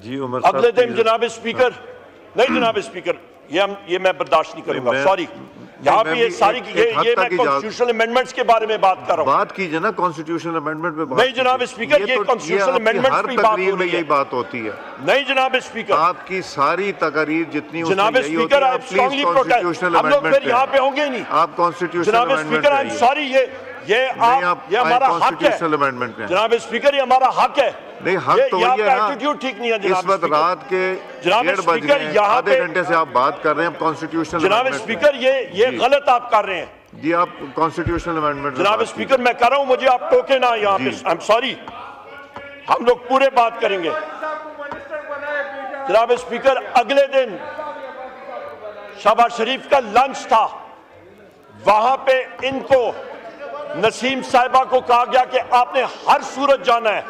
जी उमर अगले साहब दिन जनाब स्पीकर, नहीं जनाब स्पीकर, ये मैं बर्दाश्त नहीं करूंगा, सॉरी। यहाँ पे ये सारी ये मैं कॉन्स्टिट्यूशनल अमेंडमेंट्स के बारे में बात कर रहा हूँ। बात कीजिए ना कॉन्स्टिट्यूशनल अमेंडमेंट पे बात। नहीं जनाब स्पीकर, ये कॉन्स्टिट्यूशनल अमेंडमेंट्स पे बात हो रही है। यही बात होती है। नहीं जनाब स्पीकर, आपकी सारी तकरीर जितनी जनाब स्पीकर, आप स्ट्रांगली प्रोटेस्ट, हम लोग फिर यहाँ पे होंगे नहीं। आप कॉन्स्टिट्यूशनल जनाब स्पीकर, आई एम सॉरी, ये हमारा हक है जनाब स्पीकर, ये हमारा हक है। नहीं हक तो वही है ना, एटीट्यूड ठीक नहीं है इस वक्त रात के 1:30 बज रहे हैं, आधे घंटे से आप बात कर रहे हैं कॉन्स्टिट्यूशनल। जनाब स्पीकर, ये गलत आप कर रहे हैं जी। आप कॉन्स्टिट्यूशनल अमेंडमेंट जनाब स्पीकर, मैं कर रहा हूं, मुझे आप टोके ना यहाँ पे। आई एम सॉरी, हम लोग पूरे बात करेंगे। जनाब स्पीकर, अगले दिन शहबाज शरीफ का लंच था, वहां पे इनको नसीम साहिबा को कहा गया कि आपने हर सूरत जाना है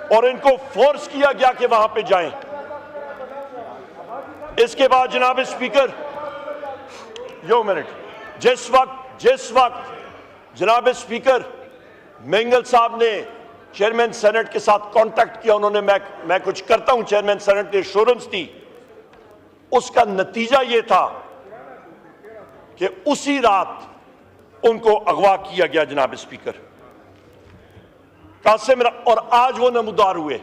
और इनको फोर्स किया गया कि वहां पे जाएं। इसके बाद जनाब स्पीकर, यो मिनट, जिस वक्त जनाब स्पीकर मेंगल साहब ने चेयरमैन सेनेट के साथ कांटेक्ट किया, उन्होंने मैं कुछ करता हूं, चेयरमैन सेनेट ने एश्योरेंस दी, उसका नतीजा यह था कि उसी रात उनको अगवा किया गया जनाब स्पीकर। कासिम, और आज वो नमूदार हुए।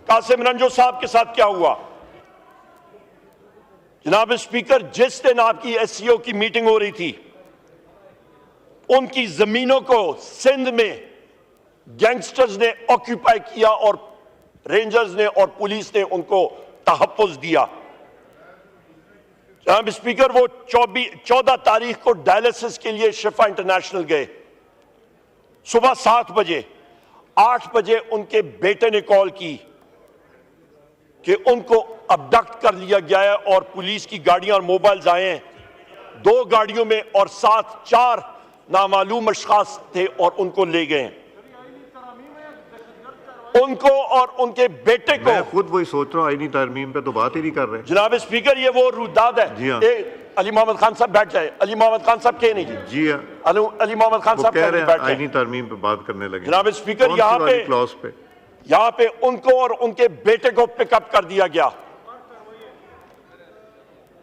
कासिम रंजो साहब के साथ क्या हुआ जनाब स्पीकर, जिस दिन आपकी एससीओ की मीटिंग हो रही थी, उनकी जमीनों को सिंध में गैंगस्टर्स ने ऑक्यूपाई किया और रेंजर्स ने और पुलिस ने उनको तहफ्फुज दिया। जनाब स्पीकर, वो 14 तारीख को डायलिसिस के लिए शिफा इंटरनेशनल गए, सुबह 7 बजे। 8 बजे उनके बेटे ने कॉल की कि उनको अबडक्ट कर लिया गया है और पुलिस की गाड़ियां और मोबाइल्स आए हैं 2 गाड़ियों में, और साथ 4 नामालूम अशखास थे और उनको ले गए। उनको और उनके बेटे को, मैं खुद वही सोच रहा हूँ, आईनी तरमीम पे तो बात ही नहीं कर रहे जनाब स्पीकर, ये वो रुदाद है। जी हाँ। अली मोहम्मद खान साहब बैठ जाए। अली मोहम्मद खान साहब कह नहीं जी हाँ, अली मोहम्मद खान साहब कह रहे हैं बैठे आईनी तरमीम पे बात करने लगे। जनाब स्पीकर, यहाँ पे उनको और उनके बेटे को पिकअप कर दिया गया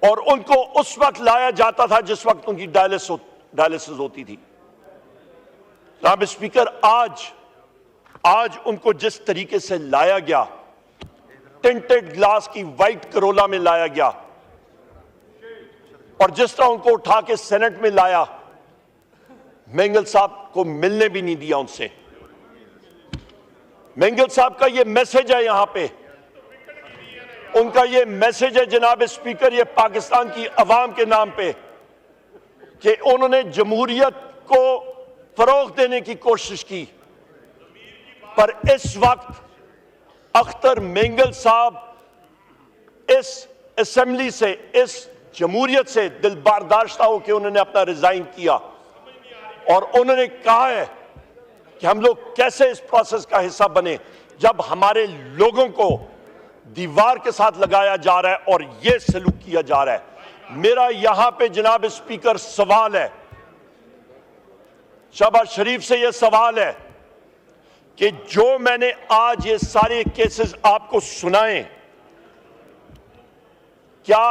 और उनको उस वक्त लाया जाता था जिस वक्त उनकी डायलिसिस होती थी। जनाब स्पीकर, आज उनको जिस तरीके से लाया गया, टिंटेड ग्लास की वाइट करोला में लाया गया, और जिस तरह उनको उठा के सेनेट में लाया, मेंगल साहब को मिलने भी नहीं दिया उनसे। मेंगल साहब का ये मैसेज है यहां पे, उनका ये मैसेज है जनाब स्पीकर, ये पाकिस्तान की अवाम के नाम पे, कि उन्होंने जमहूरियत को फरोग देने की कोशिश की, पर इस वक्त अख्तर मेंगल साहब इस असेंबली से, इस जमहूरियत से दिलबरदाश्ता होकर उन्होंने अपना रिजाइन किया और उन्होंने कहा है कि हम लोग कैसे इस प्रोसेस का हिस्सा बने जब हमारे लोगों को दीवार के साथ लगाया जा रहा है और यह सलूक किया जा रहा है। मेरा यहां पे जनाब स्पीकर सवाल है, शहबाज शरीफ से यह सवाल है कि जो मैंने आज ये सारे केसेस आपको सुनाए, क्या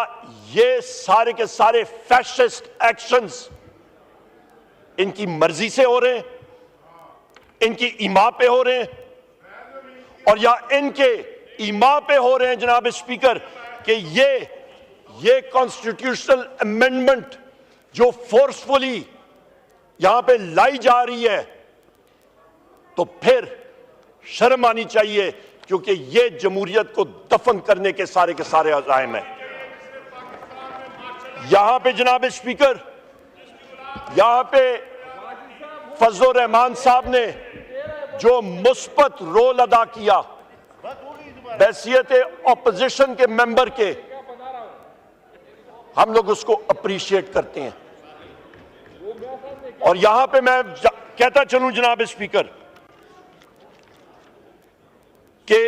ये सारे के सारे फैशिस्ट एक्शंस इनकी मर्जी से हो रहे हैं, इनकी ईमा पे हो रहे हैं, और या इनके ईमा पे हो रहे हैं जनाब स्पीकर कि ये कॉन्स्टिट्यूशनल अमेंडमेंट जो फोर्सफुली यहां पे लाई जा रही है, तो फिर शर्म आनी चाहिए, क्योंकि ये जमहूरियत को दफन करने के सारे अज़ाइम है। यहां पे जनाब स्पीकर, यहां पे फजलुर रहमान साहब ने जो मुस्बत रोल अदा किया बैसियत ऑपोजिशन के मेंबर के, हम लोग उसको अप्रिशिएट करते हैं। और यहां पे मैं कहता चलूं जनाब स्पीकर कि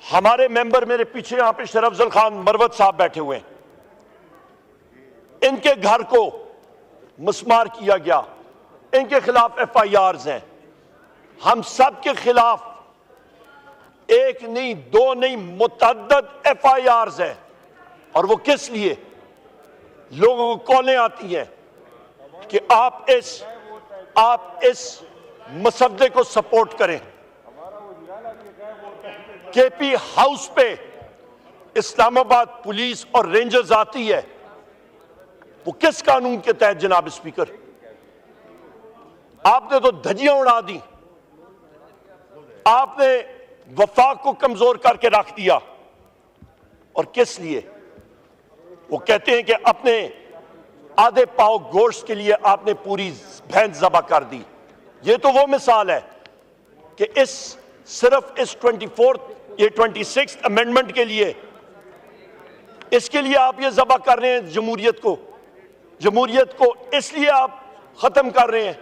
हमारे मेंबर, मेरे पीछे यहां पे शरफजल खान मरवत साहब बैठे हुए हैं, इनके घर को मुस्मार किया गया, इनके खिलाफ FIRs हैं। हम सब के खिलाफ एक नहीं, दो नहीं, मुतअद्दद FIRs हैं। और वो किस लिए? लोगों को कॉलें आती हैं कि आप इस मसवदे को सपोर्ट करें। KP हाउस पे इस्लामाबाद पुलिस और रेंजर्स आती है, वो किस कानून के तहत जनाब स्पीकर? आपने तो धज्जियां उड़ा दी, आपने वफाक को कमजोर करके रख दिया। और किस लिए? वो कहते हैं कि अपने आधे पाव गोश्त के लिए आपने पूरी भैंस ज़बह कर दी। ये तो वो मिसाल है कि सिर्फ इस 26th अमेंडमेंट के लिए, इसके लिए आप ये ज़बह कर रहे हैं जमहूरियत को इसलिए आप खत्म कर रहे हैं।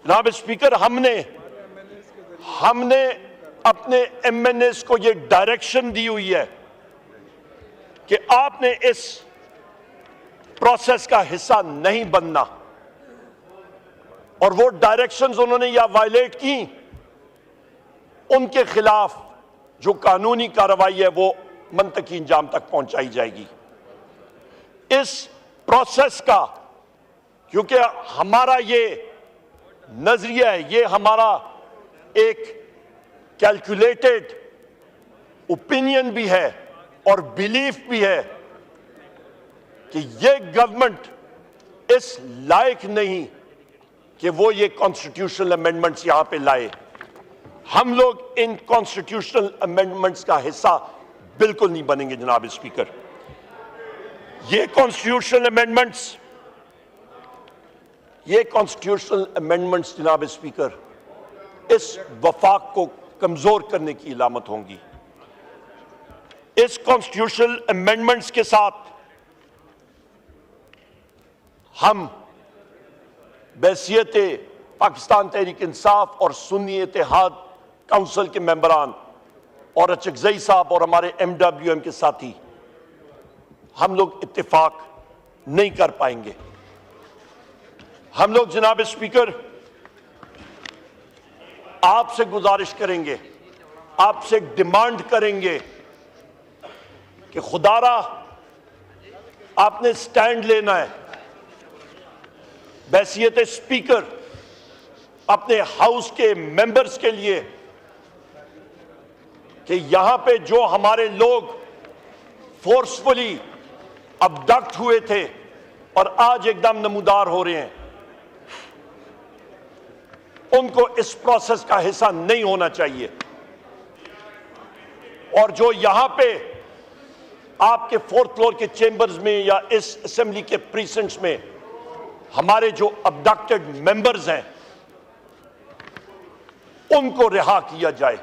जनाब स्पीकर, हमने अपने MNAs को ये डायरेक्शन दी हुई है कि आपने इस प्रोसेस का हिस्सा नहीं बनना, और वो डायरेक्शंस उन्होंने या वायलेट की, उनके खिलाफ जो कानूनी कार्रवाई है वो मंतकी इंजाम तक पहुंचाई जाएगी। इस प्रोसेस का, क्योंकि हमारा ये नजरिया है, ये हमारा एक कैलकुलेटेड ओपिनियन भी है और बिलीफ भी है कि ये गवर्नमेंट इस लायक नहीं कि वो ये कॉन्स्टिट्यूशनल अमेंडमेंट्स यहां पे लाए। हम लोग इन कॉन्स्टिट्यूशनल अमेंडमेंट्स का हिस्सा बिल्कुल नहीं बनेंगे जनाब स्पीकर। ये कॉन्स्टिट्यूशनल अमेंडमेंट्स जनाब स्पीकर इस वफाक को कमजोर करने की इलामत होंगी। इस कॉन्स्टिट्यूशनल अमेंडमेंट्स के साथ हम बैसियत पाकिस्तान तहरीक इंसाफ और सुन्नी इत्तेहाद काउंसिल के मेंबरान और अचकजई साहब और हमारे MWM के साथी, हम लोग इत्तेफाक नहीं कर पाएंगे। हम लोग जनाब स्पीकर आपसे गुजारिश करेंगे, आपसे डिमांड करेंगे कि खुदारा आपने स्टैंड लेना है। बैसियत स्पीकर अपने हाउस के मेंबर्स के लिए कि यहां पे जो हमारे लोग फोर्सफुली अबडक्ट हुए थे और आज एकदम नमूदार हो रहे हैं, उनको इस प्रोसेस का हिस्सा नहीं होना चाहिए। और जो यहां पे आपके 4th फ्लोर के चेंबर्स में या इस असेंबली के प्रीसेंट्स में हमारे जो अबडक्टेड मेंबर्स हैं, उनको रिहा किया जाए।